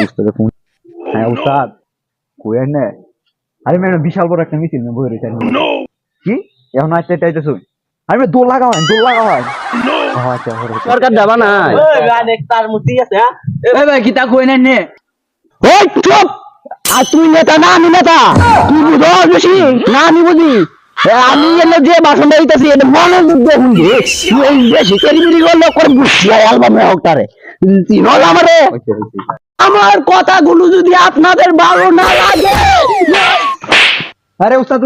উস্তাদের ফোন। হ্যাঁ উস্তাদ কইেন না। আরে ম্যাডাম বিশাল বড় একটা মিছিল বই রয়েছে কি এখন আইতেছ আরে দোল লাগা হয় আচ্ছা সরকার যাবা না তার মূর্তি আছে ভাই কিতা কই না নে ওই চুপ আর তুই নেতা না আমি নেতা তুই বুঝো বেশি না আমি বুঝি আমি এনে যে ভাষণটা দিতেছি এটা মনোযোগ দেখুন তুই বেশি কেরিবিরি করলে করে বুঝছি অ্যালবামে হোকটারে চিনল আমারে আমার কথাগুলো যদি আপনাদের ভালো না লাগে আরে উস্তাদ